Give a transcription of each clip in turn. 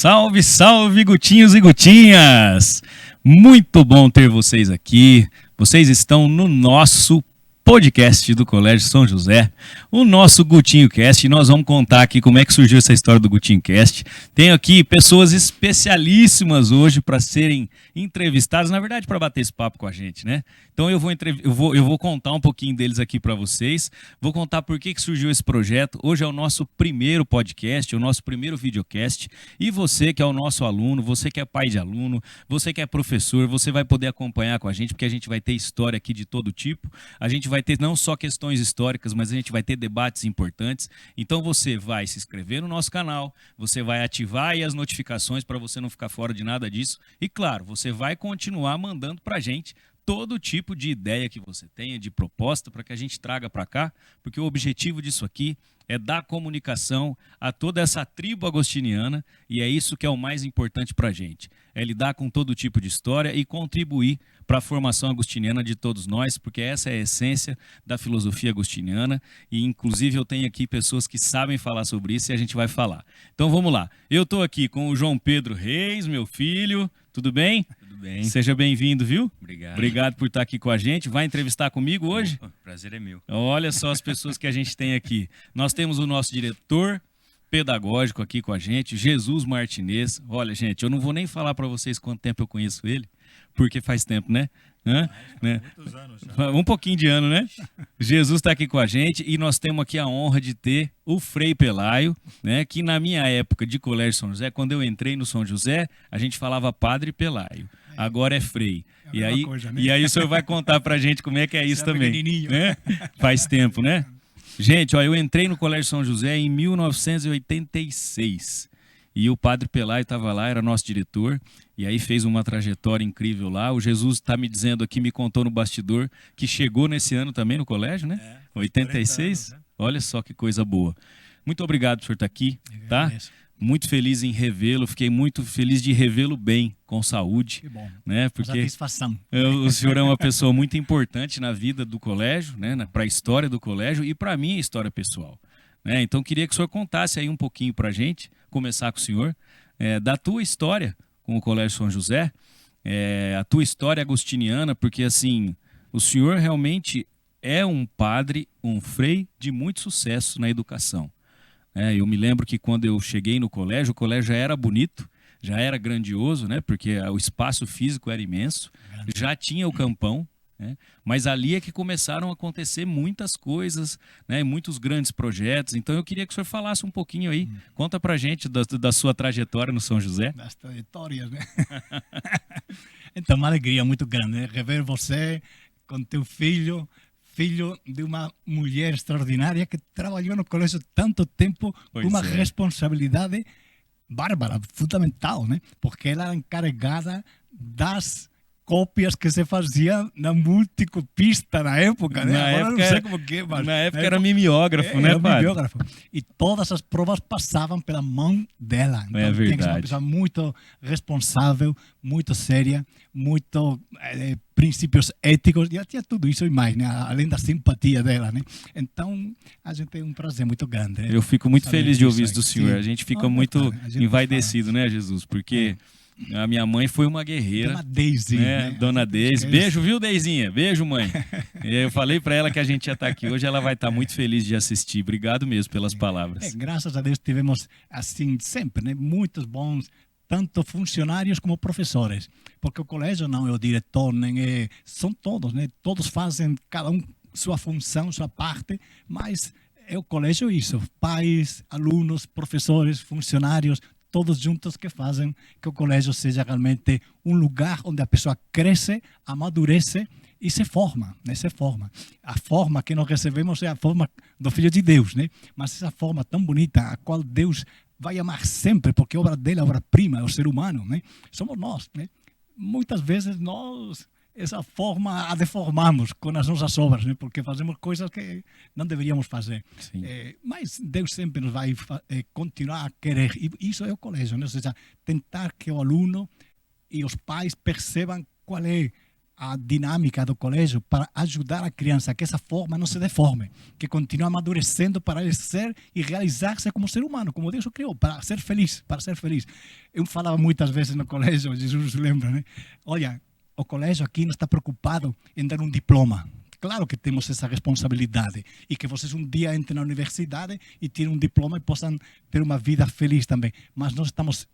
Salve, salve, gutinhos e gutinhas! Muito bom ter vocês aqui. Vocês estão no nosso podcast do Colégio São José, o nosso Gutinho Cast, e nós vamos contar aqui como é que surgiu essa história do Gutinho Cast. Tenho aqui pessoas especialíssimas hoje para serem entrevistadas, na verdade para bater esse papo com a gente, né? Então eu vou contar um pouquinho deles aqui para vocês, vou contar por que surgiu esse projeto. Hoje é o nosso primeiro podcast, o nosso primeiro videocast, e você que é o nosso aluno, você que é pai de aluno, você que é professor, você vai poder acompanhar com a gente, porque a gente vai ter história aqui de todo tipo, a gente vai ter não só questões históricas, mas a gente vai ter debates importantes. Então você vai se inscrever no nosso canal, você vai ativar aí as notificações para você não ficar fora de nada disso, e claro, você vai continuar mandando para a gente todo tipo de ideia que você tenha, de proposta, para que a gente traga para cá, porque o objetivo disso aqui é dar comunicação a toda essa tribo agostiniana, e é isso que é o mais importante para a gente, é lidar com todo tipo de história e contribuir para a formação agostiniana de todos nós, porque essa é a essência da filosofia agostiniana, e inclusive eu tenho aqui pessoas que sabem falar sobre isso e a gente vai falar. Então vamos lá, eu estou aqui com o João Pedro Reis, meu filho, tudo bem? Tudo bem. Seja bem-vindo, viu? Obrigado. Obrigado por estar aqui com a gente. Vai entrevistar comigo hoje? Opa, prazer é meu. Olha só as pessoas que a gente tem aqui. Nós temos o nosso diretor pedagógico aqui com a gente, Jesus Martinez. Olha, gente, eu não vou nem falar para vocês quanto tempo eu conheço ele, porque faz tempo, né? Muitos anos já. Um pouquinho de ano, né? Jesus está aqui com a gente e nós temos aqui a honra de ter o Frei Pelaio, né? Que na minha época de Colégio São José, quando eu entrei no São José, a gente falava Padre Pelaio. Agora é Frei. E aí, coisa, né? e aí o senhor vai contar pra gente como é que é isso também. Né? Faz tempo, né? Gente, ó, eu entrei no Colégio São José em 1986. E o Padre Pelaio estava lá, era nosso diretor, e aí fez uma trajetória incrível lá. O Jesus está me dizendo aqui, me contou no bastidor, que chegou nesse ano também no colégio, né? 86? Anos, né? Olha só que coisa boa. Muito obrigado por estar aqui, tá? Muito feliz em revê-lo, fiquei muito feliz de revê-lo bem, com saúde. Que bom, né? Porque satisfação. O senhor é uma pessoa muito importante na vida do colégio, né? Para a história do colégio e para a minha história pessoal. Né? Então, queria que o senhor contasse aí um pouquinho para a gente, começar com o senhor, da tua história com o Colégio São José, a tua história agostiniana, porque assim, o senhor realmente é um padre, um frei de muito sucesso na educação. Eu me lembro que quando eu cheguei no colégio, o colégio já era bonito, já era grandioso, né? Porque o espaço físico era imenso, já tinha o campão, né? Mas ali é que começaram a acontecer muitas coisas, né? Muitos grandes projetos. Então eu queria que o senhor falasse um pouquinho aí, conta pra gente da sua trajetória no São José. Das trajetórias, né? Então, uma alegria muito grande, né? Rever você com teu filho de uma mulher extraordinária que trabalhou no colégio tanto tempo, com uma responsabilidade bárbara, fundamental, né? Porque ela era encarregada das cópias que se fazia na multicopista na época, né? Agora não sei como que, mas na época era mimeógrafo, né, padre? Mimeógrafo. E todas as provas passavam pela mão dela. Então, é verdade. Tinha que ser uma pessoa muito responsável, muito séria, muito princípios éticos, e ela tinha tudo isso e mais, né? Além da simpatia dela, né? Então, a gente tem um prazer muito grande. Né? Eu fico muito feliz de ouvir isso do senhor. Sim. A gente fica muito envaidecido, né, Jesus? Porque a minha mãe foi uma guerreira. Dona Deise. Né? Dona Deise. Beijo, viu, Deizinha? Beijo, mãe. Eu falei para ela que a gente ia estar aqui hoje, ela vai estar muito feliz de assistir. Obrigado mesmo pelas palavras. Graças a Deus tivemos, assim, sempre, né? Muitos bons, tanto funcionários como professores. Porque o colégio não é o diretor, nem são todos, né? Todos fazem, cada um, sua função, sua parte, mas é o colégio isso. Pais, alunos, professores, funcionários, todos juntos que fazem que o colégio seja realmente um lugar onde a pessoa cresce, amadurece e se forma, né? Se forma. A forma que nós recebemos é a forma do Filho de Deus, né? Mas essa forma tão bonita, a qual Deus vai amar sempre, porque a obra dele, a obra-prima, é o ser humano, né? Somos nós, né? Muitas vezes nós essa forma a deformamos com as nossas obras, né? Porque fazemos coisas que não deveríamos fazer. Mas Deus sempre nos vai continuar a querer. E isso é o colégio, né? Ou seja, tentar que o aluno e os pais percebam qual é a dinâmica do colégio para ajudar a criança a que essa forma não se deforme, que continue amadurecendo para ele ser e realizar-se como ser humano, como Deus o criou, para ser feliz, para ser feliz. Eu falava muitas vezes no colégio, Jesus lembra, né? Olha, o colégio aqui não está preocupado em dar um diploma. Claro que temos essa responsabilidade e que vocês um dia entrem na universidade e tirem um diploma e possam ter uma vida feliz também. Mas nós estamos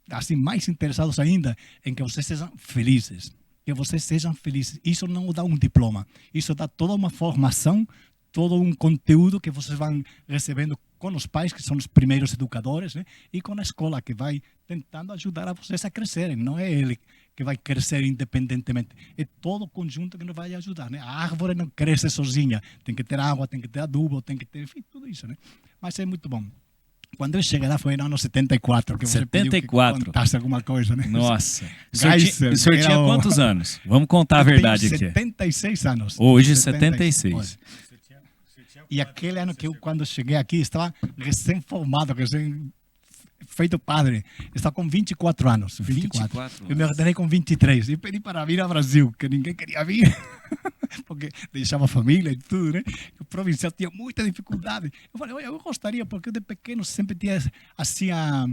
assim mais interessados ainda em que vocês sejam felizes. Que vocês sejam felizes. Isso não dá um diploma. Isso dá toda uma formação, todo um conteúdo que vocês vão recebendo com os pais, que são os primeiros educadores, né? E com a escola, que vai tentando ajudar a vocês a crescerem. Não é ele que vai crescer independentemente. É todo o conjunto que nos vai ajudar, né? A árvore não cresce sozinha. Tem que ter água, tem que ter adubo, tem que ter, enfim, tudo isso, né? Mas é muito bom. Quando eu cheguei lá foi no ano 74, que você 74. pediu que contasse alguma coisa, né? Nossa. O Geyser, senhor tinha era quantos anos? Vamos contar a verdade aqui. 76 anos. Hoje, 76. E aquele ano que eu, quando cheguei aqui, estava recém-formado, feito padre. Estava com 24 anos. 24. Eu me ordenei com 23. E pedi para vir ao Brasil, que ninguém queria vir. Porque deixava a família e tudo, né? O provincial tinha muita dificuldade. Eu falei, olha, eu gostaria, porque eu de pequeno sempre tinha assim a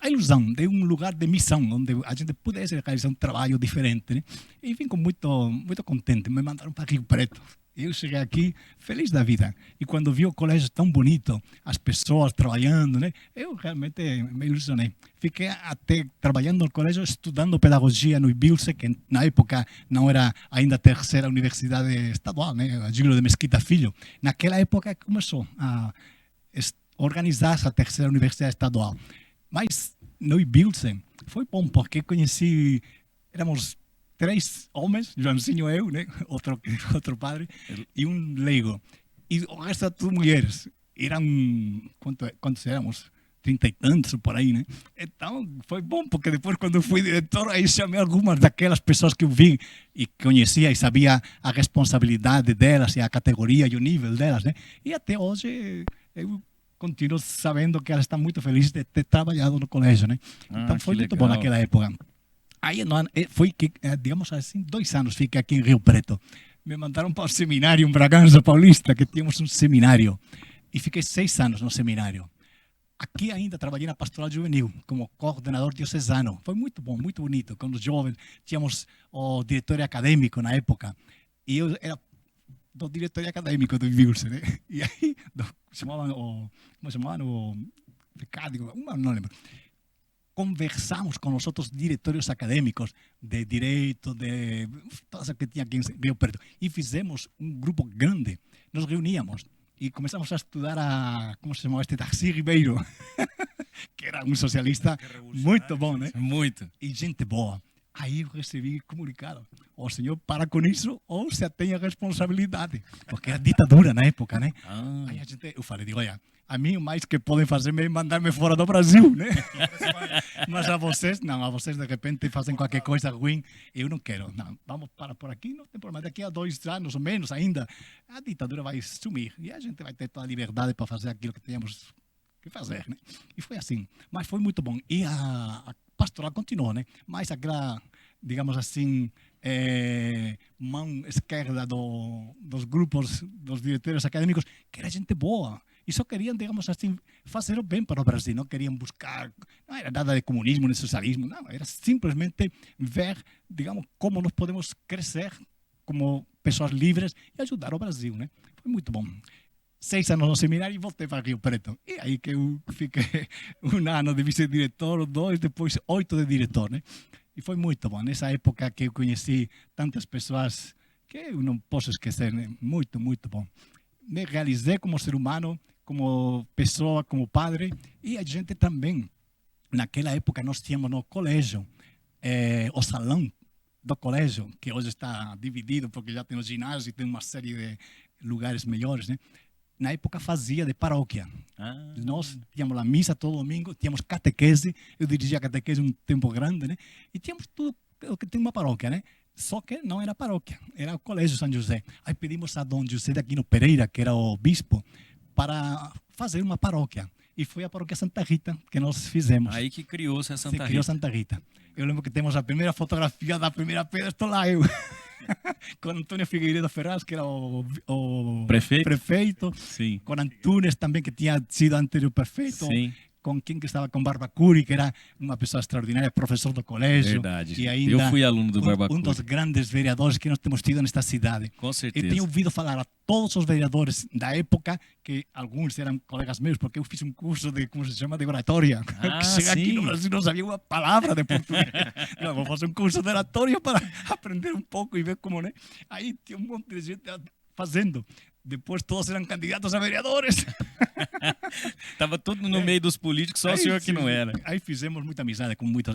ilusão de um lugar de missão, onde a gente pudesse realizar um trabalho diferente, né? E vim com muito contente. Me mandaram para Rio Preto. Eu cheguei aqui feliz da vida. E quando vi o colégio tão bonito, as pessoas trabalhando, né? Eu realmente me ilusionei. Fiquei até trabalhando no colégio, estudando pedagogia no IBILSE, que na época não era ainda a terceira universidade estadual, né? A Júlio de Mesquita Filho. Naquela época começou a organizar essa terceira universidade estadual. Mas no IBILSE foi bom, porque conheci, éramos 3 homens, Joãozinho, eu, né? outro padre, e um leigo. E o resto tudo mulheres. Eram, quantos éramos? 30 e tantos, por aí, né? Então, foi bom, porque depois, quando eu fui diretor, aí chamei algumas daquelas pessoas que eu vi e conhecia e sabia a responsabilidade delas, e a categoria e o nível delas, né? E até hoje, eu continuo sabendo que elas estão muito felizes de ter trabalhado no colégio, né? Então, foi muito bom naquela época. Aí foi que, digamos assim, 2 anos fiquei aqui em Rio Preto. Me mandaram para o seminário em Bragança Paulista, que tínhamos um seminário. E fiquei 6 anos no seminário. Aqui ainda trabalhei na pastoral juvenil, como coordenador diocesano. Foi muito bom, muito bonito. Com os jovens, tínhamos o diretório acadêmico na época. E eu era do diretório acadêmico do IBILSE, né? E aí, como chamavam o Ficádico, não lembro. Conversamos com os outros diretórios acadêmicos de direito, de todas as que tinha aqui em Rio Preto, e fizemos um grupo grande. Nos reuníamos e começamos a estudar como se chamava este, Darcy Ribeiro, que era um socialista muito bom, né? Muito. E gente boa. Aí eu recebi comunicado, o senhor para com isso ou se atém a responsabilidade, porque era ditadura na época, né? Aí eu falei, olha, a mim o mais que podem fazer é mandar-me fora do Brasil, né? Mas a vocês, não, a vocês de repente fazem qualquer coisa ruim, eu não quero, não, vamos parar por aqui, não tem problema, daqui a 2 anos ou menos ainda, a ditadura vai sumir e a gente vai ter toda a liberdade para fazer aquilo que temos que fazer, né? E foi assim, mas foi muito bom. E a pastoral continuou, né? Mas aquela, digamos assim, mão esquerda dos grupos, dos diretores acadêmicos, que era gente boa. E só queriam, digamos assim, fazer o bem para o Brasil. Não queriam buscar, não era nada de comunismo nem socialismo, não. Era simplesmente ver, digamos, como nós podemos crescer como pessoas livres e ajudar o Brasil, né? Foi muito bom. 6 anos no seminário e voltei para Rio Preto. E aí que eu fiquei 1 ano de vice-diretor, 2, depois 8 de diretor, né? E foi muito bom. Nessa época que eu conheci tantas pessoas que eu não posso esquecer, né? Muito, muito bom. Me realizei como ser humano, como pessoa, como padre. E a gente também, naquela época, nós tínhamos no colégio o salão do colégio, que hoje está dividido porque já tem o ginásio e tem uma série de lugares melhores, né? Na época fazia de paróquia. Nós tínhamos a missa todo domingo, tínhamos catequese, eu dirigia a catequese um tempo grande, né? E tínhamos tudo o que tem uma paróquia, né? Só que não era paróquia, era o Colégio São José. Aí pedimos a Dom José de Aquino Pereira, que era o bispo, para fazer uma paróquia. E foi a paróquia Santa Rita que nós fizemos. Aí que criou-se a Santa Rita. Criou Santa Rita. Eu lembro que temos a primeira fotografia da primeira pedra, estou lá eu. com Antônio Figueiredo Ferraz, que era o Prefeito? prefeito, Sim, com Antunes também, que tinha sido anterior prefeito, sim, com quem que estava com Barbacuri, que era uma pessoa extraordinária, professor do colégio. verdade. E Eu ainda fui aluno do Barbacuri. dos grandes vereadores que nós temos tido nesta cidade. Com Eu certeza. tenho ouvido falar a todos os vereadores da época, que alguns eram colegas meus, porque eu fiz um curso de, como se chama, de oratória. Ah, que cheguei aqui sim. no Brasil não sabia uma palavra de português. Eu vou fazer um curso de oratória para aprender um pouco e ver como, né? Aí tinha um monte de gente fazendo. Depois todos eram candidatos a vereadores. Tava tudo no meio dos políticos, só o senhor que não era. Aí fizemos muita amizade com muitos.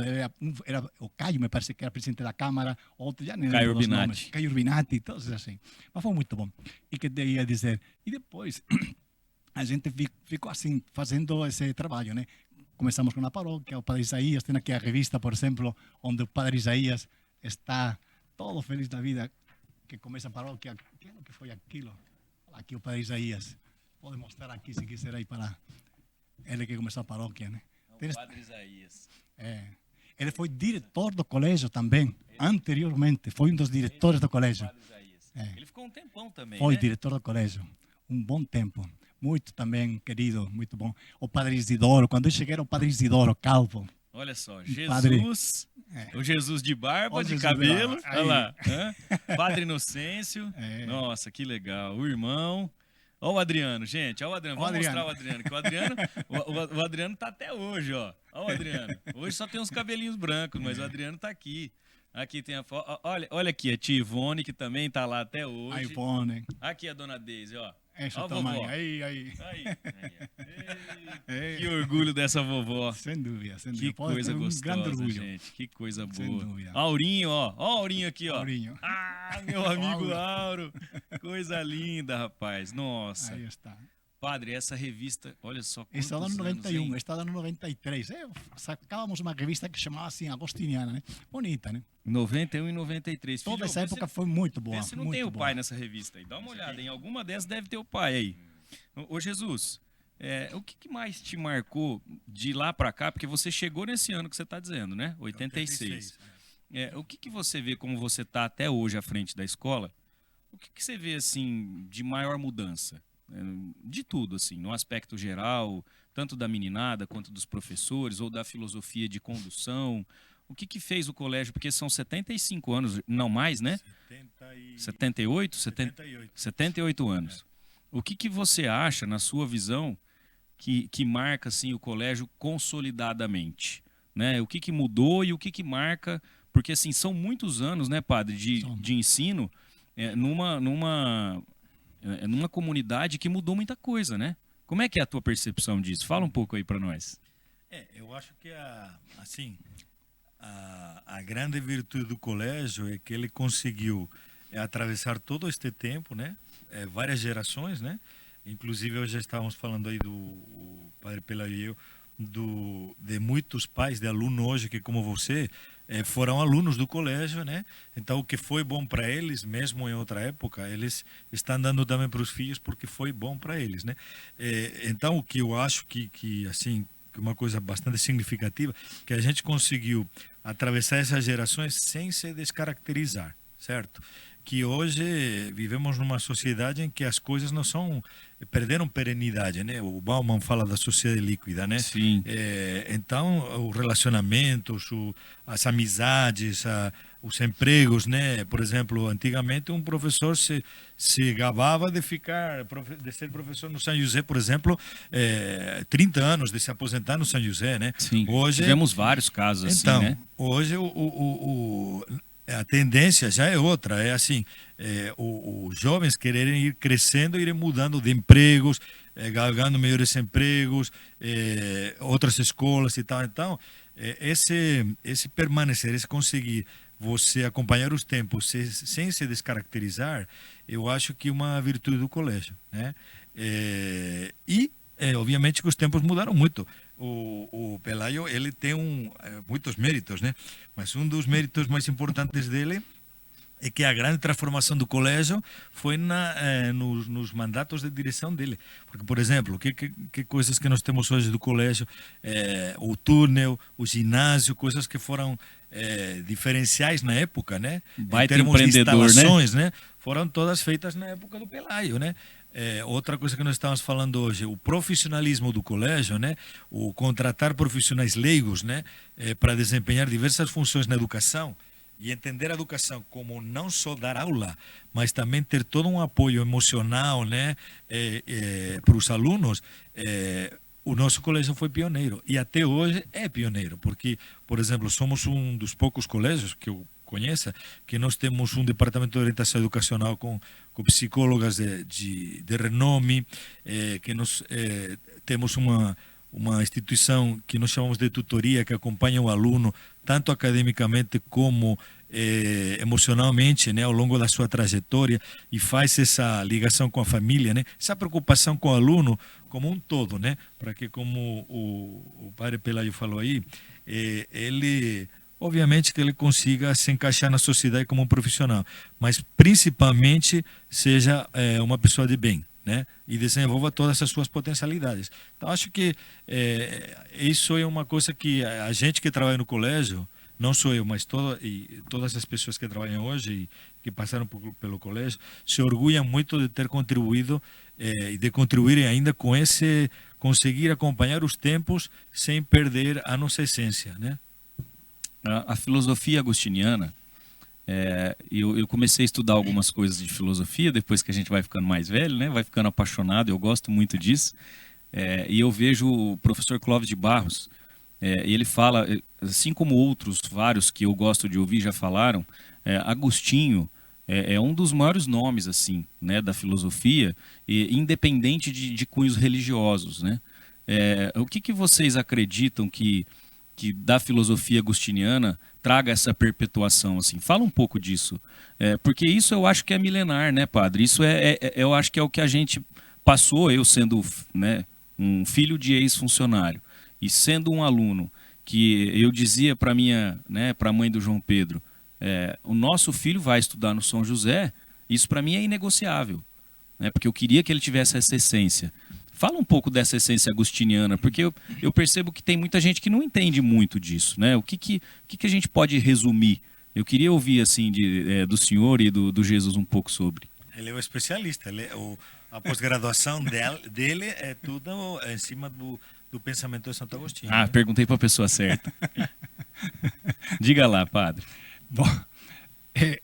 Era o Caio, me parece que era presidente da Câmara, outro já nem Caio lembro dos Urbinati. nomes. Caio Urbinati, todos assim. Mas foi muito bom. E que te ia dizer? E depois a gente ficou assim, fazendo esse trabalho, né? Começamos com a paróquia, o Padre Isaías, tem aqui a revista, por exemplo, onde o Padre Isaías está todo feliz da vida, que começa a paróquia. Que é o que foi aquilo? Aqui o Padre Isaías. Pode mostrar aqui se quiser aí para ele que começou a paróquia, né? O Padre Isaías. Ele foi diretor do colégio também, anteriormente. Foi um dos diretores do colégio. Padre Isaías. Ele ficou um tempão também, Foi né? diretor do colégio. Um bom tempo. Muito também querido, muito bom. O Padre Isidoro, quando eu cheguei era o Padre Isidoro Calvo. Olha só, Padre- Jesus, o Jesus de barba, Ó, de Jesus cabelo, de barba. olha Aí. lá, hã? Padre Inocêncio, É. nossa, que legal, o irmão, ó o Adriano, gente, ó o Adriano, Ó o vamos Adriano. mostrar o Adriano, que o Adriano, o Adriano tá até hoje, ó o Adriano, hoje só tem uns cabelinhos brancos, mas o Adriano tá aqui tem a foto, olha aqui, a tia Ivone, que também tá lá até hoje, iPhone. aqui a dona Deise, ó Essa ó a tamanho. vovó, Aí. aí, ó. É. Que orgulho dessa vovó. Sem dúvida, sem Que dúvida. Pode coisa ter um grande gostosa, orgulho. gente. Que coisa Sem boa. dúvida. Aurinho, ó. Ó o Aurinho aqui, ó. Aurinho. Ah, meu amigo Auro. Coisa linda, rapaz. Nossa. Aí está. Padre, essa revista, olha só quantos Está no anos, 91, hein? está no 93. Sacávamos uma revista que chamava assim Agostiniana, né? Bonita, né? 91 e 93. Toda Filho, essa vê época se- foi muito boa. Vê se não muito tem o boa. pai nessa revista aí. Dá uma olhada. Em alguma dessas deve ter o pai aí. Ô Jesus, o que mais te marcou de lá pra cá? Porque você chegou nesse ano que você tá dizendo, né? 86. O que você vê como você tá até hoje à frente da escola? O que você vê, assim, de maior mudança? De tudo, assim, no aspecto geral, tanto da meninada quanto dos professores, ou da filosofia de condução. O que fez o colégio? Porque são 75 anos, não mais, né? 78? 78 anos. O que você acha, na sua visão, que marca assim, o colégio consolidadamente? Né? O que mudou e o que marca? Porque assim, são muitos anos, né, padre, de ensino numa comunidade que mudou muita coisa, né? Como é que é a tua percepção disso? Fala um pouco aí para nós. Eu acho que a grande virtude do colégio é que ele conseguiu atravessar todo este tempo, né? Várias gerações, né? Inclusive, hoje já estávamos falando aí do o padre Pelayo e eu, de muitos pais de aluno hoje que, como você, foram alunos do colégio, né? Então, o que foi bom para eles, mesmo em outra época, eles estão dando também para os filhos porque foi bom para eles, né? Então, o que eu acho que assim, uma coisa bastante significativa, que a gente conseguiu atravessar essas gerações sem se descaracterizar, certo? Que hoje vivemos numa sociedade em que as coisas não são, perderam perenidade, né? O Bauman fala da sociedade líquida, né? Sim. Então, os relacionamentos, as amizades, os empregos, né? Por exemplo, antigamente um professor se gabava de ser professor no São José, por exemplo, 30 anos de se aposentar no São José, né? Sim. Hoje, tivemos vários casos então, assim, né? hoje a tendência já é outra, é assim, os jovens quererem ir crescendo, irem mudando de empregos, galgando melhores empregos, outras escolas e tal. Então, esse permanecer, esse conseguir você acompanhar os tempos sem se descaracterizar, eu acho que é uma virtude do colégio, né? Obviamente que os tempos mudaram muito. O Pelayo, ele tem muitos méritos, né? Mas um dos méritos mais importantes dele é que a grande transformação do colégio foi nos mandatos de direção dele. Porque, por exemplo, que coisas que nós temos hoje do colégio, o túnel, o ginásio, coisas que foram diferenciais na época, né? Baita em termos de empreendedor, instalações, né? Foram todas feitas na época do Pelayo, né? Outra coisa que nós estamos falando hoje, o profissionalismo do colégio, né? O contratar profissionais leigos, né? Para desempenhar diversas funções na educação. E entender a educação como não só dar aula, mas também ter todo um apoio emocional, né, para os alunos, o nosso colégio foi pioneiro. E até hoje é pioneiro, porque, por exemplo, somos um dos poucos colégios que eu conheça que nós temos um departamento de orientação educacional com psicólogas de renome, que nós temos uma instituição que nós chamamos de tutoria, que acompanha o aluno, tanto academicamente como emocionalmente, né, ao longo da sua trajetória, e faz essa ligação com a família, né, essa preocupação com o aluno como um todo, né, para que, como o padre Pelayo falou aí, ele, obviamente que ele consiga se encaixar na sociedade como um profissional, mas principalmente seja uma pessoa de bem, né? E desenvolva todas as suas potencialidades. Então, acho que isso é uma coisa que a gente que trabalha no colégio, não só eu, mas todas as pessoas que trabalham hoje e que passaram pelo colégio, se orgulham muito de ter contribuído e de contribuir ainda com conseguir acompanhar os tempos sem perder a nossa essência, né? A filosofia agostiniana, eu comecei a estudar algumas coisas de filosofia depois que a gente vai ficando mais velho, né? Vai ficando apaixonado, eu gosto muito disso. E eu vejo o professor Clóvis de Barros, e ele fala, assim como outros vários que eu gosto de ouvir já falaram, Agostinho é um dos maiores nomes assim, né, da filosofia, independente de cunhos religiosos, né? O que vocês acreditam que da filosofia agostiniana traga essa perpetuação, assim? Fala um pouco disso, porque isso eu acho que é milenar, né, padre? Isso eu acho que é o que a gente passou, eu sendo, né, um filho de ex-funcionário e sendo um aluno, que eu dizia para a mãe do João Pedro, o nosso filho vai estudar no São José, isso para mim é inegociável, né, porque eu queria que ele tivesse essa essência. Fala um pouco dessa essência agostiniana, porque eu percebo que tem muita gente que não entende muito disso, né? O que a gente pode resumir? Eu queria ouvir assim do senhor e do Jesus um pouco sobre. Ele é um especialista. A pós-graduação dele é tudo em cima do pensamento de Santo Agostinho. Ah, né? Perguntei para a pessoa certa. Diga lá, padre. Bom,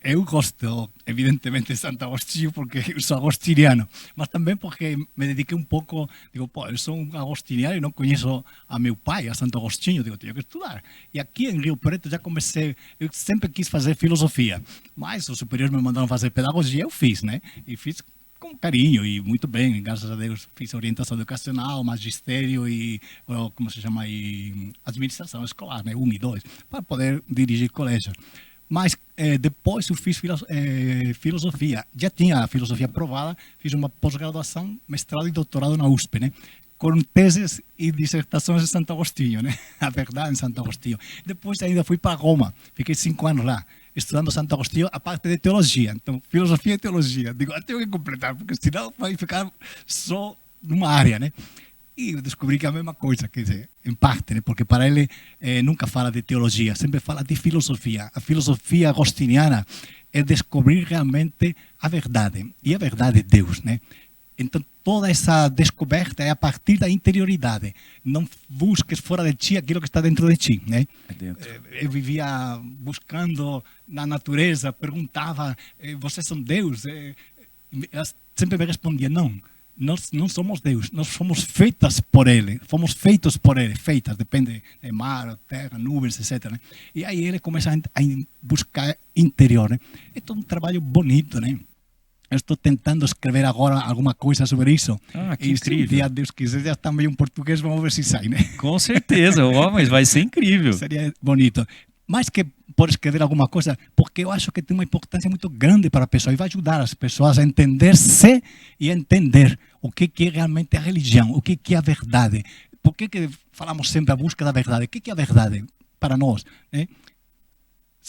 eu gosto, evidentemente, de Santo Agostinho, porque eu sou agostiniano, mas também porque me dediquei um pouco, digo, pô, eu sou um agostiniano e não conheço a meu pai, a Santo Agostinho, digo, tenho que estudar. E aqui em Rio Preto já comecei, eu sempre quis fazer filosofia, mas os superiores me mandaram fazer pedagogia, eu fiz, né? E fiz com carinho e muito bem, graças a Deus, fiz orientação educacional, magistério e, como se chama, e administração escolar, né? 1 e 2, para poder dirigir colégio. Mas depois eu fiz filosofia. Já tinha a filosofia aprovada, fiz uma pós-graduação, mestrado e doutorado na USP, né? Com teses e dissertações de Santo Agostinho, né? A verdade em Santo Agostinho. Depois ainda fui para Roma, fiquei 5 anos lá, estudando Santo Agostinho a parte de teologia. Então, filosofia e teologia. Digo, tenho que completar, porque senão vai ficar só numa área, né? E eu descobri que é a mesma coisa, quer dizer, em parte, né? Porque para ele nunca fala de teologia, sempre fala de filosofia. A filosofia agostiniana é descobrir realmente a verdade, e a verdade é Deus, né? Então, toda essa descoberta é a partir da interioridade. Não busques fora de ti aquilo que está dentro de ti, né? Eu vivia buscando na natureza, perguntava, vocês são Deus? Ela sempre me respondia, não. Nós não somos Deus, nós somos feitas por Ele, fomos feitos por Ele, feitas, depende de mar, terra, nuvens, etc. Né? E aí ele começa a buscar interior, né? É todo um trabalho bonito, né? Eu estou tentando escrever agora alguma coisa sobre isso. Ah, que e incrível. Se um dia Deus quiser, já está meio em português, vamos ver se sai, né? Com certeza, mas vai ser incrível. Seria bonito. Mais que por escrever alguma coisa, porque eu acho que tem uma importância muito grande para a pessoa e vai ajudar as pessoas a entender-se e a entender o que é realmente a religião, o que é a verdade. Por que falamos sempre a busca da verdade? O que é a verdade para nós? Né?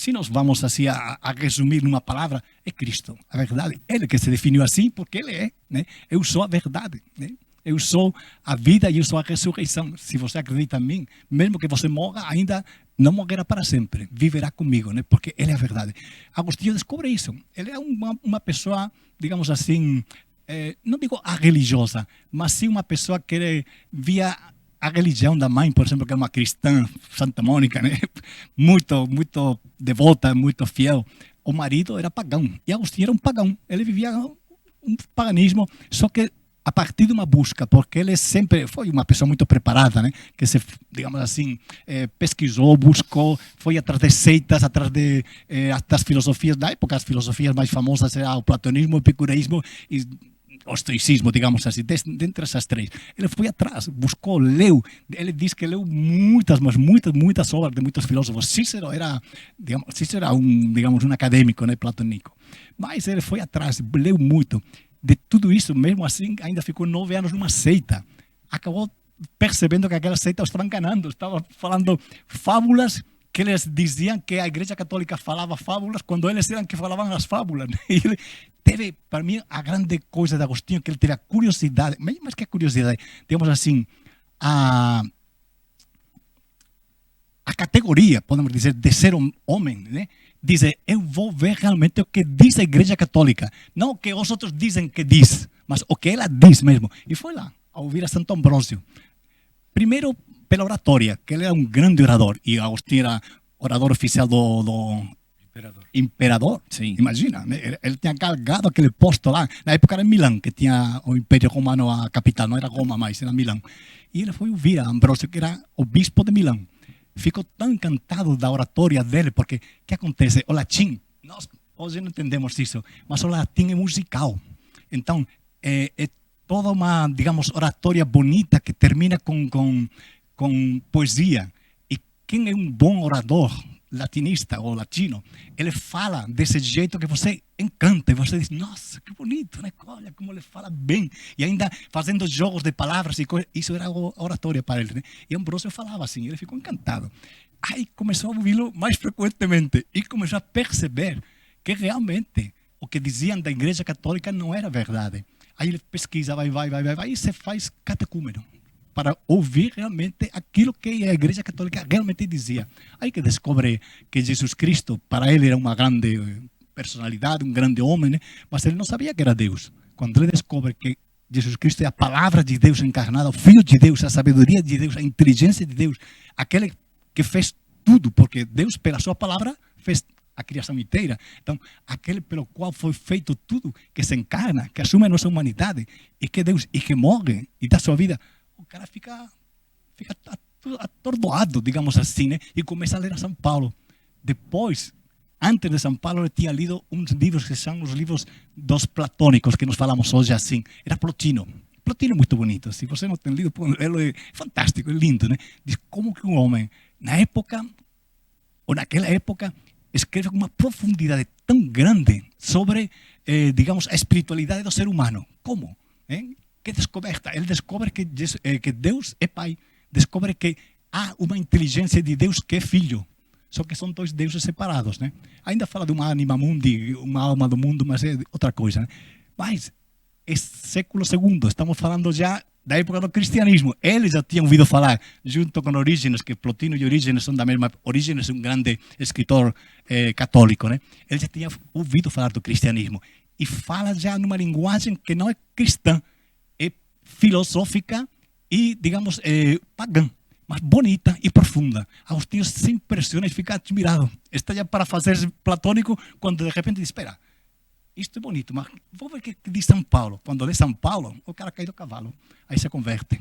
se nós vamos assim a resumir numa palavra, é Cristo, a verdade. Ele que se definiu assim porque ele é, né? Eu sou a verdade, né? Eu sou a vida e eu sou a ressurreição. Se você acredita em mim, mesmo que você morra, ainda não morrerá para sempre. Viverá comigo, né? Porque ele é a verdade. Agostinho descobre isso. Ele é uma pessoa, digamos assim, não digo a religiosa, mas sim uma pessoa que ele via a religião da mãe, por exemplo, que é uma cristã, Santa Mônica, né? Muito devota, muito fiel. O marido era pagão e Agostinho era um pagão. Ele vivia um paganismo, só que a partir de uma busca, porque ele sempre foi uma pessoa muito preparada, né? Que se, digamos assim, pesquisou, buscou, foi atrás de seitas, atrás das filosofias da época. As filosofias mais famosas eram o platonismo, o epicureísmo e o estoicismo, digamos assim, dentre essas três. Ele foi atrás, buscou, leu. Ele diz que leu muitas obras de muitos filósofos. Cícero era um acadêmico, né, platônico. Mas ele foi atrás, leu muito. De tudo isso, mesmo assim, ainda ficou 9 anos numa seita. Acabou percebendo que aquela seita estava enganando, estava falando fábulas que eles diziam que a Igreja Católica falava fábulas quando eles eram que falavam as fábulas. E ele teve, para mim, a grande coisa de Agostinho, que ele teve a curiosidade, mas que a curiosidade, digamos assim, a categoria, podemos dizer, de ser um homem, né? Dizer, eu vou ver realmente o que diz a Igreja Católica. Não o que os outros dizem que diz, mas o que ela diz mesmo. E foi lá, a ouvir a Santo Ambrósio. Primeiro, pela oratória, que ele era um grande orador. E Agostinho era orador oficial do imperador. Sim. Imagina, né? Ele tinha carregado aquele posto lá. Na época era Milão, que tinha o Império Romano, a capital. Não era Roma mais, era Milão. E ele foi ouvir a Ambrósio, que era o bispo de Milão. Ficou tão encantado da oratória dele, porque o que acontece? O latim, nós hoje não entendemos isso, mas o latim é musical. Então, é toda uma, digamos, oratória bonita que termina com poesia. E quem é um bom orador, latinista ou latino, ele fala desse jeito que você encanta e você diz, nossa, que bonito, né? Olha como ele fala bem, e ainda fazendo jogos de palavras e coisas. Isso era oratória para ele, né? E Ambrósio falava assim, ele ficou encantado. Aí começou a ouvi-lo mais frequentemente e começou a perceber que realmente o que diziam da Igreja Católica não era verdade. Aí ele pesquisa, vai e se faz catecúmeno para ouvir realmente aquilo que a Igreja Católica realmente dizia. Aí que descobre que Jesus Cristo, para ele, era uma grande personalidade, um grande homem, né? Mas ele não sabia que era Deus. Quando ele descobre que Jesus Cristo é a palavra de Deus encarnada, o Filho de Deus, a sabedoria de Deus, a inteligência de Deus, aquele que fez tudo, porque Deus, pela sua palavra, fez a criação inteira. Então, aquele pelo qual foi feito tudo, que se encarna, que assume a nossa humanidade, e que Deus, e que morre, e dá sua vida, o cara fica atordoado, digamos assim, né? E começa a ler a São Paulo. Depois, antes de São Paulo, ele tinha lido uns livros que são os livros dos platônicos, que nós falamos hoje assim. Era Plotino. Plotino é muito bonito. Se você não tem lido, ele é fantástico, é lindo, né? Diz como que um homem, na época, ou naquela época, escreve com uma profundidade tão grande sobre, digamos, a espiritualidade do ser humano. Como? Que descoberta. Ele descobre que Deus é Pai. Descobre que há uma inteligência de Deus que é Filho. Só que são dois deuses separados, né? Ainda fala de uma anima mundi, uma alma do mundo, mas é outra coisa, né? Mas é século II. Estamos falando já da época do cristianismo. Eles já tinham ouvido falar, junto com Orígenes, que Plotino e Orígenes são da mesma. Orígenes é um grande escritor católico, né? Ele já tinha ouvido falar do cristianismo. E fala já numa linguagem que não é cristã, é filosófica e, digamos, pagã, mas bonita e profunda. Agostinho se impressiona e fica admirado. Está já para fazer platônico, quando de repente diz, espera, isto é bonito, mas vou ver o que diz São Paulo. Quando lê São Paulo, o cara cai do cavalo. Aí se converte.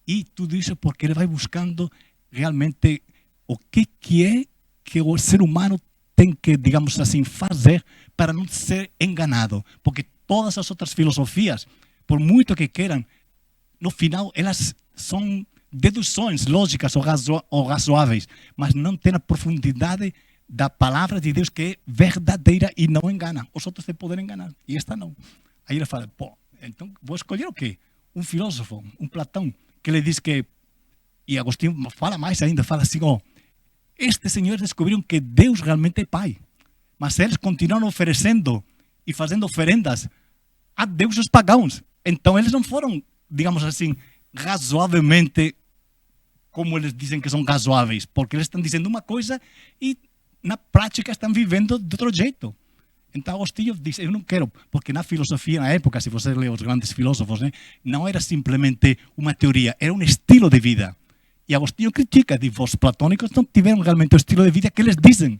E tudo isso porque ele vai buscando realmente o que é que o ser humano tem que, digamos assim, fazer para não ser enganado. Porque todas as outras filosofias, por muito que queiram, no final elas são deduções lógicas ou razoáveis, mas não têm a profundidade da palavra de Deus, que é verdadeira e não engana. Os outros têm poder enganar, e esta não. Aí ele fala, então vou escolher o quê? Um filósofo, um Platão, que ele diz que, e Agostinho fala mais ainda, fala assim, estes senhores descobriram que Deus realmente é Pai. Mas eles continuaram oferecendo e fazendo oferendas a deuses pagãos. Então eles não foram, digamos assim, razoavelmente como eles dizem que são razoáveis, porque eles estão dizendo uma coisa e na prática estão vivendo de outro jeito. Então Agostinho diz, eu não quero, porque na filosofia, na época, se você lê os grandes filósofos, né, não era simplesmente uma teoria, era um estilo de vida. E Agostinho critica, diz, os platônicos não tiveram realmente o estilo de vida que eles dizem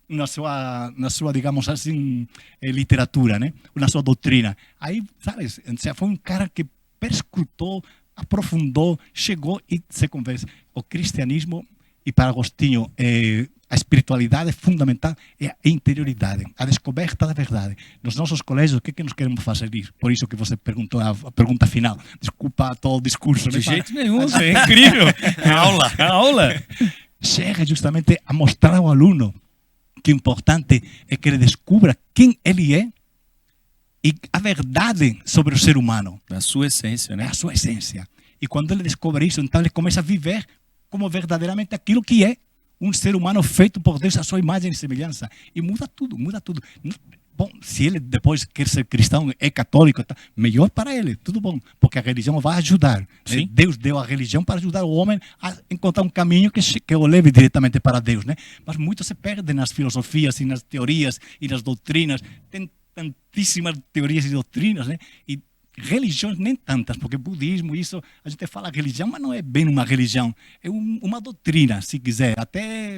na sua digamos assim, literatura, né, na sua doutrina. Aí, sabes, foi um cara que perscrutou, aprofundou, chegou e se convence. O cristianismo, e para Agostinho, a espiritualidade fundamental é a interioridade, a descoberta da verdade. Nos nossos colégios, o que nós queremos fazer? Por isso que você perguntou a pergunta final. Desculpa todo o discurso. De jeito nenhum, é incrível. A aula. Chega justamente a mostrar ao aluno que o importante é que ele descubra quem ele é e a verdade sobre o ser humano. A sua essência, né? É a sua essência. E quando ele descobre isso, então ele começa a viver como verdadeiramente aquilo que é um ser humano feito por Deus, a sua imagem e semelhança. E muda tudo, muda tudo. Bom, se ele depois quer ser cristão, é católico, tá, melhor para ele, tudo bom. Porque a religião vai ajudar. Sim. Deus deu a religião para ajudar o homem a encontrar um caminho que o leve diretamente para Deus, né? Mas muito se perde nas filosofias e nas teorias e nas doutrinas. Tem tantíssimas teorias e doutrinas, né? E religiões nem tantas, porque budismo, isso, a gente fala religião, mas não é bem uma religião, é uma doutrina, se quiser, até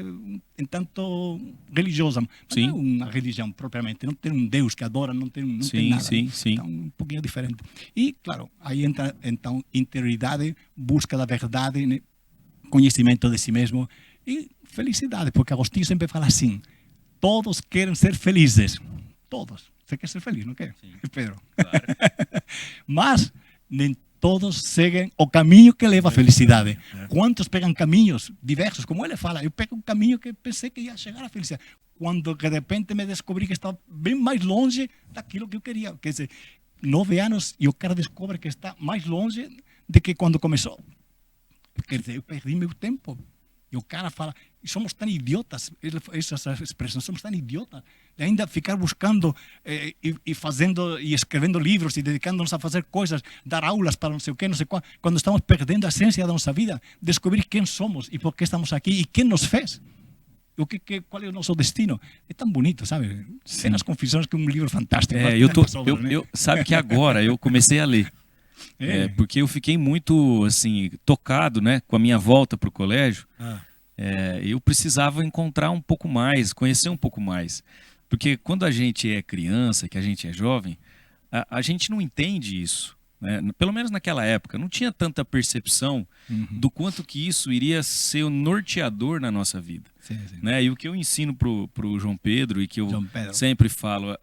em tanto religiosa, mas sim, não é uma religião propriamente, não tem um Deus que adora, não tem nada. Sim. Então, um pouquinho diferente. E, claro, aí entra, então, interioridade, busca da verdade, né? Conhecimento de si mesmo e felicidade, porque Agostinho sempre fala assim, todos querem ser felizes, todos. Você quer ser feliz, não quer? Sim. Pedro. Claro. Mas nem todos seguem o caminho que leva à felicidade. Quantos pegam caminhos diversos? Como ele fala, eu pego um caminho que pensei que ia chegar à felicidade. Quando de repente me descobri que estava bem mais longe daquilo que eu queria. Quer dizer, 9 anos e o cara descobre que está mais longe do que quando começou. Quer dizer, eu perdi meu tempo. E o cara fala, somos tão idiotas, essa expressão, somos tão idiotas, de ainda ficar buscando e fazendo e escrevendo livros e dedicando-nos a fazer coisas, dar aulas para não sei o que, não sei qual, quando estamos perdendo a essência da nossa vida, descobrir quem somos e por que estamos aqui e quem nos fez. Qual é o nosso destino? É tão bonito, sabe? Tem as Confissões, que é um livro fantástico. Sabe que agora eu comecei a ler. Porque eu fiquei muito assim tocado, né, com a minha volta para o colégio. Eu precisava encontrar um pouco mais, conhecer um pouco mais, porque quando a gente é criança, que a gente é jovem, a gente não entende isso, né? Pelo menos naquela época não tinha tanta percepção do quanto que isso iria ser o norteador na nossa vida. Sim. Né? E o que eu ensino pro João Pedro e que eu sempre falo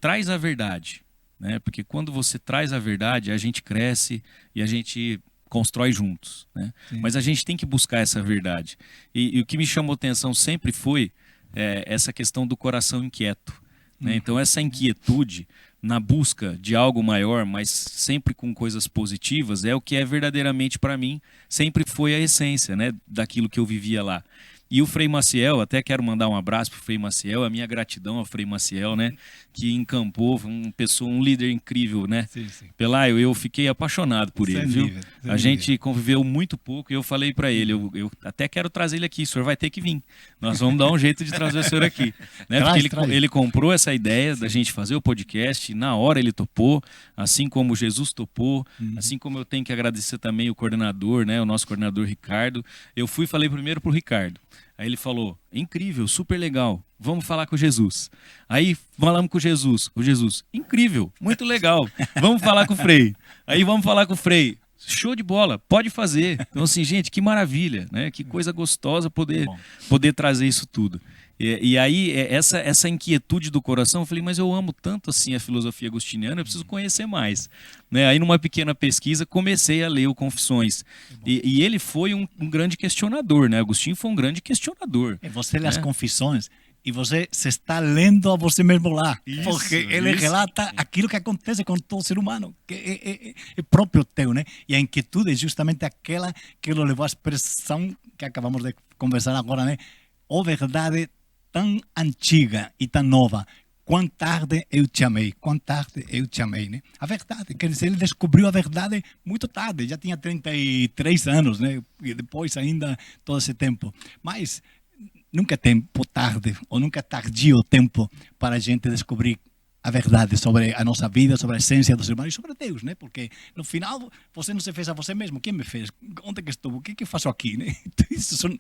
traz a verdade. Né? Porque quando você traz a verdade, a gente cresce e a gente constrói juntos, né? Mas a gente tem que buscar essa verdade. E o que me chamou atenção sempre foi essa questão do coração inquieto, né? Então essa inquietude na busca de algo maior, mas sempre com coisas positivas, é o que é verdadeiramente para mim, sempre foi a essência, né, daquilo que eu vivia lá. E o Frei Maciel, até quero mandar um abraço para o Frei Maciel, a minha gratidão ao Frei Maciel, né, que encampou, um líder incrível, né? Sim. Pelayo, eu fiquei apaixonado por ele, viu? A gente conviveu muito pouco e eu falei para ele, eu até quero trazer ele aqui, o senhor vai ter que vir. Nós vamos dar um jeito de trazer o senhor aqui. Né? Porque ele comprou essa ideia da gente fazer o podcast, e na hora ele topou, assim como Jesus topou, assim como eu tenho que agradecer também o coordenador, né, o nosso coordenador Ricardo. Eu fui e falei primeiro pro Ricardo. Aí ele falou, incrível, super legal, vamos falar com Jesus. Aí falamos com Jesus, incrível, muito legal, vamos falar com o Frei. Aí vamos falar com o Frei, show de bola, pode fazer. Então assim, gente, que maravilha, né? Que coisa gostosa poder trazer isso tudo. E aí, essa inquietude do coração, eu falei, mas eu amo tanto assim a filosofia agostiniana, eu preciso conhecer mais. Né? Aí, numa pequena pesquisa, comecei a ler o Confissões. E ele foi um grande questionador, né? Agostinho foi um grande questionador. Você lê as Confissões e você se está lendo a você mesmo lá. Isso, Porque ele isso. relata aquilo que acontece com todo ser humano, que é próprio teu, né? E a inquietude é justamente aquela que lo levou à expressão que acabamos de conversar agora, né? Ó verdade tão antiga e tão nova. Quão tarde eu te amei, quão tarde eu te amei, né? A verdade, quer dizer, ele descobriu a verdade muito tarde, já tinha 33 anos, né? E depois ainda todo esse tempo. Mas nunca é tempo tarde, ou nunca é tardio o tempo para a gente descobrir a verdade sobre a nossa vida, sobre a essência do ser humano e sobre Deus, né? Porque no final você não se fez a você mesmo. Quem me fez? Onde que estou? O que eu faço aqui, né? Isso são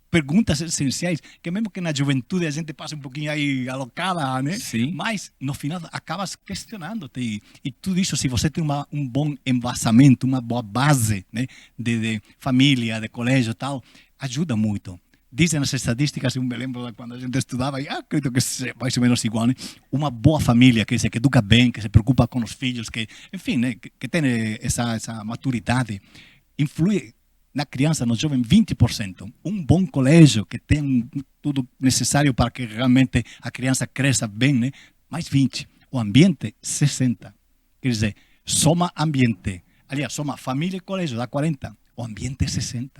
perguntas essenciais que mesmo que na juventude a gente passa um pouquinho aí alocada, né? Sim. Mas no final acabas questionando-te e tudo isso, se você tem um bom embasamento, uma boa base, né? De família, de colégio e tal, ajuda muito. Dizem as estatísticas, eu me lembro quando a gente estudava, e acredito que é mais ou menos igual, né? Uma boa família que educa bem, que se preocupa com os filhos, que, enfim, né? que tem essa maturidade, influi na criança, no jovem, 20%. Um bom colégio que tem tudo necessário para que realmente a criança cresça bem, né? Mais 20%. O ambiente, 60%. Quer dizer, soma ambiente. Aliás, soma família e colégio, dá 40%. O ambiente é 60%.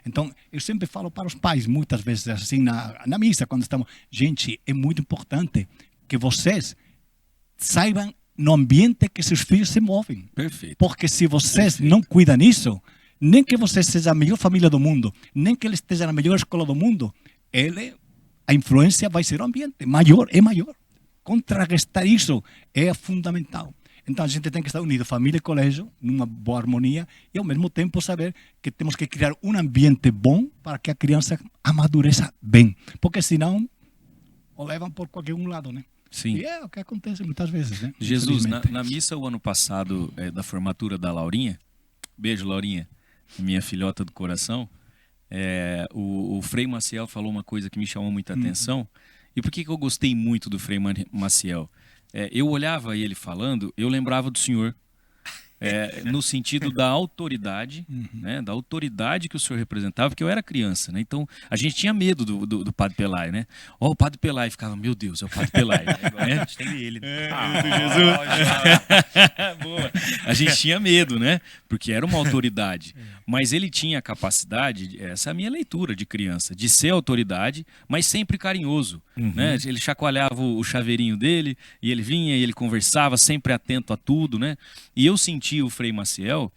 Então, eu sempre falo para os pais, muitas vezes, assim, na missa, quando estamos... Gente, é muito importante que vocês saibam no ambiente que seus filhos se movem. Perfeito. Porque se vocês não cuidam disso, nem que você seja a melhor família do mundo, nem que ele esteja na melhor escola do mundo, a influência vai ser o ambiente. Maior. Contrarrestar isso é fundamental. Então a gente tem que estar unido, família e colégio, numa boa harmonia, e ao mesmo tempo saber que temos que criar um ambiente bom para que a criança amadureça bem. Porque senão, o levam por qualquer um lado, né? Sim. E é o que acontece muitas vezes, né? Jesus, na missa o ano passado, da formatura da Laurinha, beijo Laurinha, minha filhota do coração, o Frei Maciel falou uma coisa que me chamou muita atenção. E por que eu gostei muito do Frei Maciel? Eu olhava ele falando, eu lembrava do senhor, no sentido da autoridade, né, da autoridade que o senhor representava, porque eu era criança, né? Então a gente tinha medo do Padre Pelai, né? O Padre Pelai ficava, meu Deus, é o Padre Pelai. Agora a gente tem ele. Boa. A gente tinha medo, né? Porque era uma autoridade. Mas ele tinha a capacidade, essa é a minha leitura de criança, de ser autoridade, mas sempre carinhoso. Né? Ele chacoalhava o chaveirinho dele, e ele vinha e ele conversava, sempre atento a tudo, né? E eu senti o Frei Maciel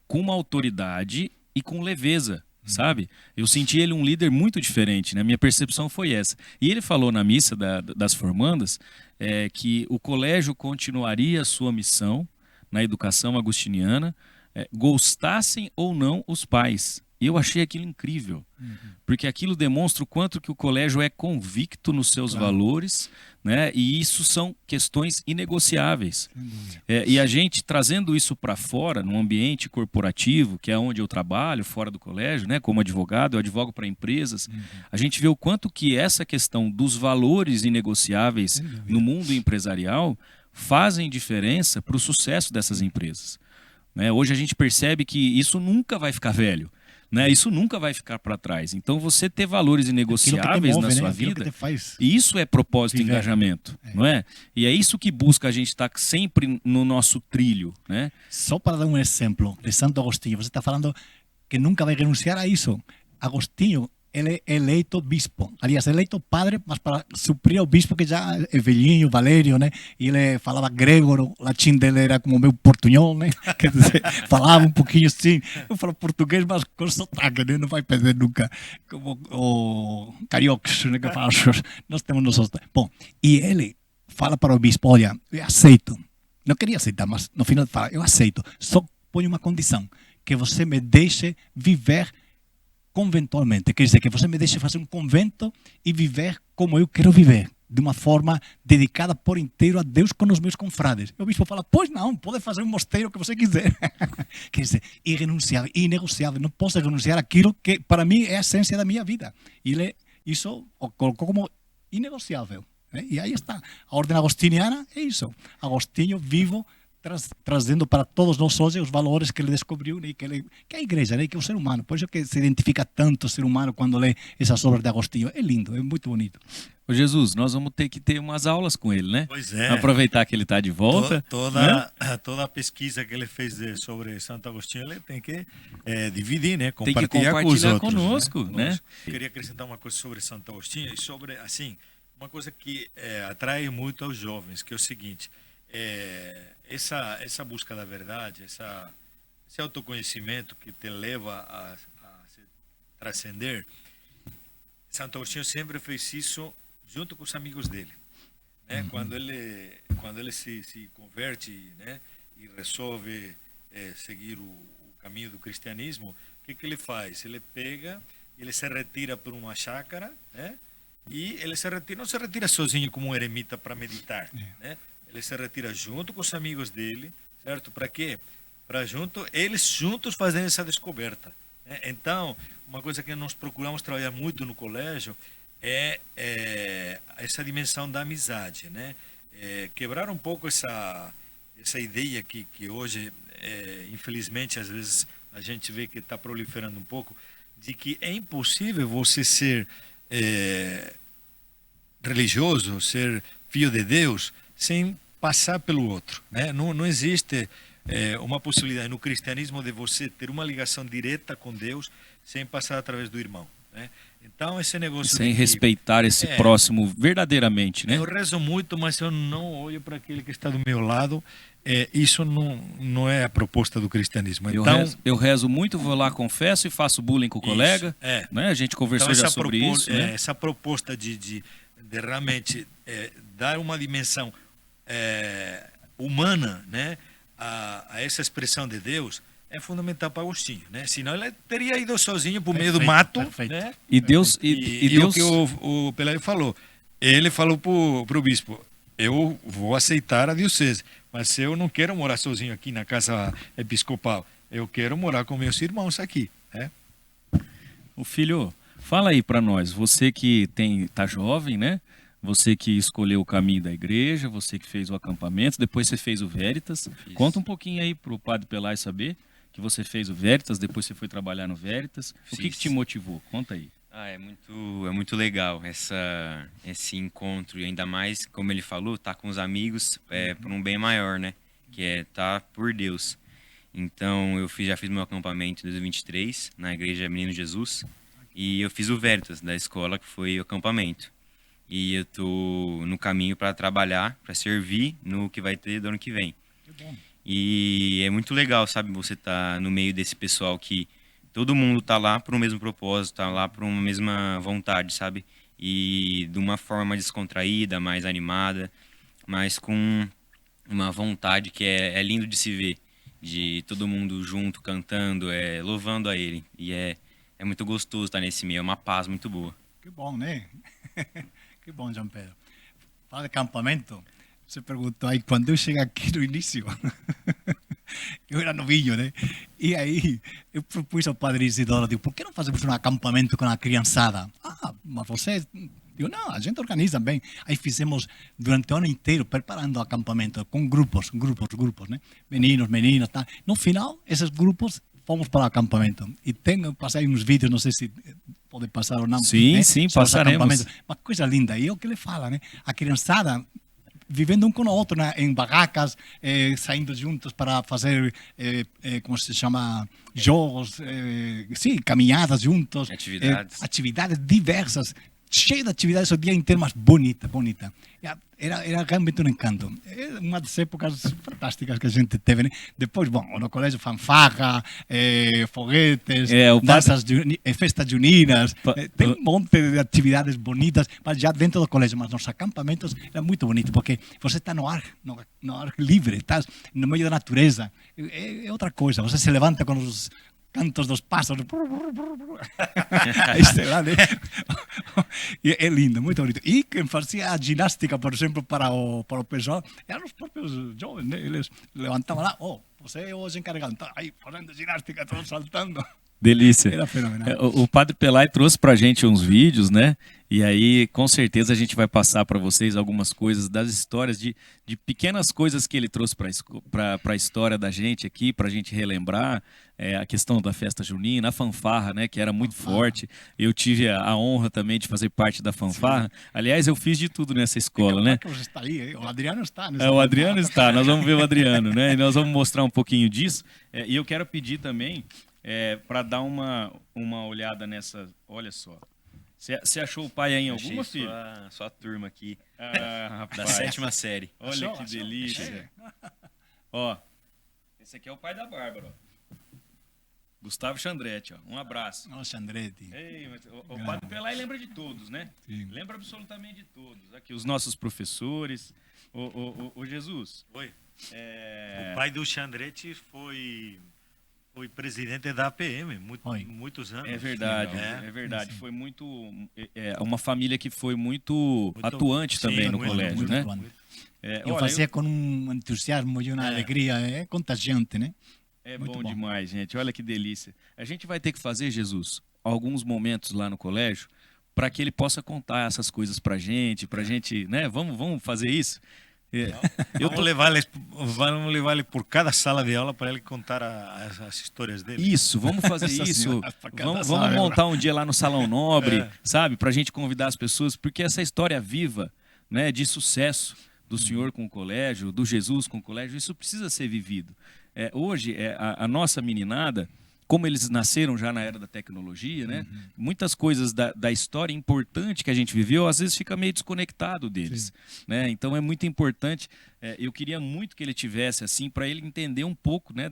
com uma autoridade e com leveza, sabe? Eu senti ele um líder muito diferente, né? Minha percepção foi essa. E ele falou na missa das formandas que o colégio continuaria a sua missão na educação agostiniana, gostassem ou não os pais. E eu achei aquilo incrível, porque aquilo demonstra o quanto que o colégio é convicto nos seus valores, né? E isso são questões inegociáveis. E a gente trazendo isso para fora, no ambiente corporativo, que é onde eu trabalho, fora do colégio, né? Como advogado, eu advogo para empresas, a gente vê o quanto que essa questão dos valores inegociáveis no mundo empresarial fazem diferença para o sucesso dessas empresas. Né? Hoje a gente percebe que isso nunca vai ficar velho. Né? Isso nunca vai ficar para trás. Então, você ter valores inegociáveis na sua vida, isso é propósito e engajamento, não é? E é isso que busca a gente estar sempre no nosso trilho, né? Só para dar um exemplo de Santo Agostinho, você está falando que nunca vai renunciar a isso. Agostinho, ele é eleito bispo, aliás, eleito padre, mas para suprir o bispo que já é velhinho, Valério, né? E ele falava grego, o latim dele era como o meu portunhol, né? Quer dizer, falava um pouquinho assim. Eu falo português, mas com sotaque, né? Não vai perder nunca. Como o cariocas, né? Que fala, nós temos nossos... Bom, e ele fala para o bispo, olha, eu aceito. Não queria aceitar, mas no final fala, eu aceito. Só põe uma condição, que você me deixe viver conventualmente, quer dizer, que você me deixe fazer um convento e viver como eu quero viver, de uma forma dedicada por inteiro a Deus com os meus confrades. E o bispo fala, pois não, pode fazer um mosteiro que você quiser. Quer dizer, irrenunciável, inegociável, não posso renunciar àquilo que para mim é a essência da minha vida. E ele isso o colocou como inegociável. Né? E aí está, a ordem agostiniana é isso, Agostinho vivo, trazendo para todos nós hoje os valores que ele descobriu, né, que é a igreja, né, que é o ser humano. Por isso que se identifica tanto o ser humano quando lê essas obras de Agostinho. É lindo, é muito bonito. Ô Jesus, nós vamos ter que ter umas aulas com ele, né? Pois é. Aproveitar que ele está de volta. Toda a pesquisa que ele fez sobre Santo Agostinho, ele tem que dividir, né? Tem que Compartilhar com os outros, conosco, né? Queria acrescentar uma coisa sobre Santo Agostinho e sobre, assim, uma coisa que atrai muito aos jovens, que é o seguinte, essa busca da verdade, esse autoconhecimento que te leva a se transcender. Santo Agostinho sempre fez isso junto com os amigos dele, né? Uhum. Quando ele se converte, né, e resolve seguir o caminho do cristianismo, o que ele faz? Ele pega, ele se retira por uma chácara, né? E ele não se retira sozinho como um eremita para meditar, né? Ele se retira junto com os amigos dele, certo? Para quê? Para eles juntos fazerem essa descoberta, né? Então, uma coisa que nós procuramos trabalhar muito no colégio é essa dimensão da amizade, né? Quebrar um pouco essa ideia que hoje, infelizmente, às vezes a gente vê que está proliferando um pouco, de que é impossível você ser religioso, ser filho de Deus, sem passar pelo outro, né? Não existe uma possibilidade no cristianismo de você ter uma ligação direta com Deus sem passar através do irmão, né? Então esse negócio sem respeitar esse próximo verdadeiramente, né? Eu rezo muito, mas eu não olho para aquele que está do meu lado. Isso não é a proposta do cristianismo. Então, eu rezo muito, vou lá, confesso e faço bullying com o colega, né? A gente conversou então, já sobre isso, né? Essa proposta de realmente dar uma dimensão humana, né, a essa expressão de Deus é fundamental para Agostinho, né? Senão ele teria ido sozinho para o meio do mato, né? E Deus o que o Pelágio falou, ele falou para o bispo: eu vou aceitar a diocese, mas eu não quero morar sozinho aqui na casa episcopal, eu quero morar com meus irmãos aqui, né? O filho, fala aí para nós, você que tá jovem, né? Você que escolheu o caminho da igreja, você que fez o acampamento, depois você fez o Veritas. Conta um pouquinho aí para o Padre Pelágio saber que você fez o Veritas, depois você foi trabalhar no Veritas. O que te motivou? Conta aí. É muito legal esse encontro, e ainda mais, como ele falou, tá com os amigos por um bem maior, né? Que é tá por Deus. Então eu já fiz meu acampamento em 2023 na Igreja Menino Jesus, e eu fiz o Veritas da escola, que foi o acampamento. E eu tô no caminho para trabalhar, para servir no que vai ter do ano que vem. Que bom. E é muito legal, sabe, você tá no meio desse pessoal que todo mundo tá lá por um mesmo propósito, tá lá por uma mesma vontade, sabe? E de uma forma mais descontraída, mais animada, mas com uma vontade que é lindo de se ver, de todo mundo junto, cantando, louvando a ele. E é muito gostoso estar nesse meio, é uma paz muito boa. Que bom, né? Que bom, João Pedro. Fala de acampamento. Você perguntou aí, quando eu cheguei aqui no início, eu era novinho, né? E aí eu propus ao padre Isidoro, digo, por que não fazemos um acampamento com a criançada? Mas você... Digo, não, a gente organiza bem. Aí fizemos durante o ano inteiro, preparando o acampamento, com grupos, né? Meninos, meninas, tá? No final, esses grupos fomos para o acampamento. E passei uns vídeos, não sei se pode passar ou não. Sim, né? sim, passaremos. Uma coisa linda. E é o que ele fala, né? A criançada vivendo um com o outro, né? Em barracas, saindo juntos para fazer, como se chama, jogos, sim, caminhadas juntos. Atividades diversas. Cheio de atividades o dia inteiro, mas bonita. Era realmente um encanto. É uma das épocas fantásticas que a gente teve, né? Depois, bom, no colégio, fanfarra, foguetes, danças, festas juninas, tem um monte de atividades bonitas, mas já dentro do colégio. Mas nos acampamentos era muito bonito, porque você está no ar livre, está no meio da natureza. É outra coisa, você se levanta com os cantos dos pássaros. É lindo, muito bonito. E quem fazia a ginástica, por exemplo, para o pessoal, eram os próprios jovens, né? Eles levantavam lá, você é hoje encarregado, tá aí fazendo ginástica, todos saltando. Delícia. Era fenomenal. O Padre Pelay trouxe pra gente uns vídeos, né? E aí, com certeza, a gente vai passar para vocês algumas coisas das histórias de pequenas coisas que ele trouxe para a história da gente aqui, para a gente relembrar a questão da festa junina, a fanfarra, né? Que era muito forte. Eu tive a honra também de fazer parte da fanfarra. Sim. Aliás, eu fiz de tudo nessa escola, né? Você está aí, o Adriano está. O Adriano está. Nós vamos ver o Adriano, né? E nós vamos mostrar um pouquinho disso. E eu quero pedir também para dar uma olhada nessa. Olha só. Você achou o pai aí em alguma, filho? Sua turma aqui. Rapaz. Da 7ª série. Olha que delícia. Ó, esse aqui é o pai da Bárbara, ó. Gustavo Chandretti, ó. Um abraço. Nossa, Chandretti. Ei, o Padre Pelay lembra de todos, né? Sim. Lembra absolutamente de todos. Aqui, os nossos professores. O Jesus. Oi. O pai do Chandretti foi presidente da APM, muitos anos. É verdade, é verdade. Sim. Foi muito... uma família que foi muito atuante também no colégio, né? Eu fazia com um entusiasmo e uma alegria contagiante, né? É bom demais, gente. Olha que delícia. A gente vai ter que fazer, Jesus, alguns momentos lá no colégio para que ele possa contar essas coisas pra gente, né? Vamos fazer isso? Vamos levar ele por cada sala de aula para ele contar as histórias dele. Isso, vamos fazer isso. Vamos montar um dia lá no Salão Nobre, sabe? Para a gente convidar as pessoas, porque essa história viva, né, de sucesso do Senhor com o colégio, do Jesus com o colégio, isso precisa ser vivido. Hoje, a nossa meninada, como eles nasceram já na era da tecnologia, né? Muitas coisas da história importante que a gente viveu, às vezes fica meio desconectado deles, né? Então é muito importante. Eu queria muito que ele tivesse assim, para ele entender um pouco, né,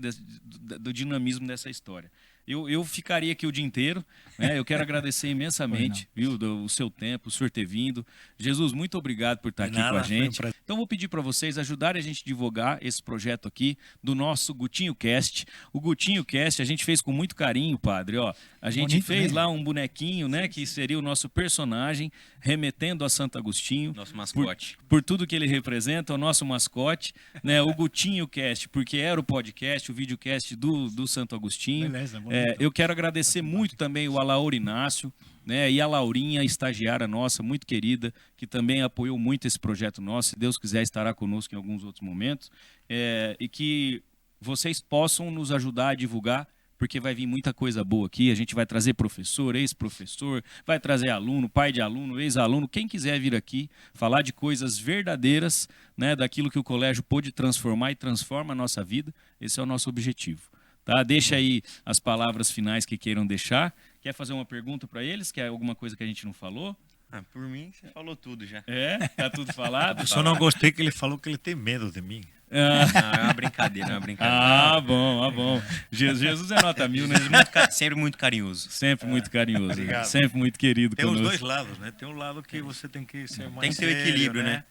do dinamismo dessa história. Eu ficaria aqui o dia inteiro, né? Eu quero agradecer imensamente, viu, o seu tempo, o senhor ter vindo. Jesus, muito obrigado por estar aqui com a gente. Então vou pedir para vocês ajudarem a gente a divulgar esse projeto aqui do nosso Gutinho Cast. O Gutinho Cast a gente fez com muito carinho, padre, ó. A gente fez lá um bonequinho, né, que seria o nosso personagem, remetendo a Santo Agostinho. Nosso mascote. Por tudo que ele representa, o nosso mascote, né, o Gutinho Cast, porque era o podcast, o videocast do Santo Agostinho. Beleza, eu quero agradecer muito também o Alaor Inácio, né, e a Laurinha, estagiária nossa, muito querida, que também apoiou muito esse projeto nosso. Se Deus quiser, estará conosco em alguns outros momentos. E que vocês possam nos ajudar a divulgar, porque vai vir muita coisa boa aqui. A gente vai trazer professor, ex-professor, vai trazer aluno, pai de aluno, ex-aluno, quem quiser vir aqui falar de coisas verdadeiras, né, daquilo que o colégio pôde transformar e transforma a nossa vida. Esse é o nosso objetivo. Tá? Deixa aí as palavras finais que queiram deixar. Quer fazer uma pergunta para eles? Quer alguma coisa que a gente não falou? Por mim, você falou tudo já. Tá tudo falado? Eu só não gostei que ele falou que ele tem medo de mim. Não, é uma brincadeira, Bom. Jesus é nota 1000, né? Sempre muito carinhoso. Sempre muito carinhoso. Obrigado. Sempre muito querido Tem conosco. os dois lados, né? Tem um lado que você tem que ser mais Tem que ter o equilíbrio, né?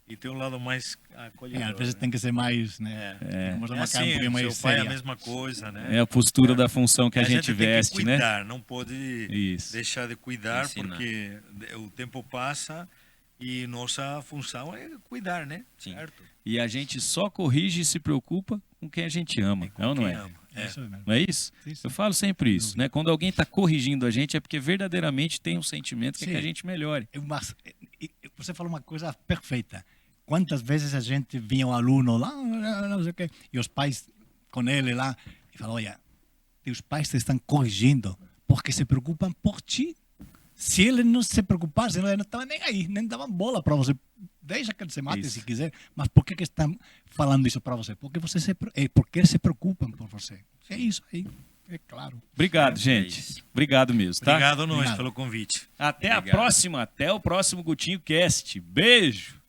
E tem um lado mais acolhedor. Às vezes tem que ser mais, né? Assim, mais seu pai é a séria. mesma coisa, né? É a postura da função que a gente tem veste, que cuidar, né? não pode Isso. deixar de cuidar, Ensinar. porque o tempo passa e nossa função é cuidar, né? Sim. Certo? E a gente só corrige e se preocupa com quem a gente ama, Com é ou não quem é? ama. Isso mesmo. Não é isso? Sim, sim. Eu falo sempre isso, né? Quando alguém está corrigindo a gente é porque verdadeiramente tem um sentimento que, é que a gente melhore. Mas você falou uma coisa perfeita. Quantas vezes a gente vinha um aluno lá, não sei o quê, e os pais com ele lá, e falam, olha, teus pais te estão corrigindo porque se preocupam por ti. Se eles não se preocupassem, eles não estavam nem aí, nem davam bola para você. Deixa que ele se mate se quiser, mas por que estão falando isso para você? Porque porque eles se preocupam por você. É isso aí, é claro. Obrigado, gente. Obrigado mesmo, tá? Obrigado a nós Obrigado. pelo convite. Até a próxima, até o próximo Gutinho Cast. Beijo!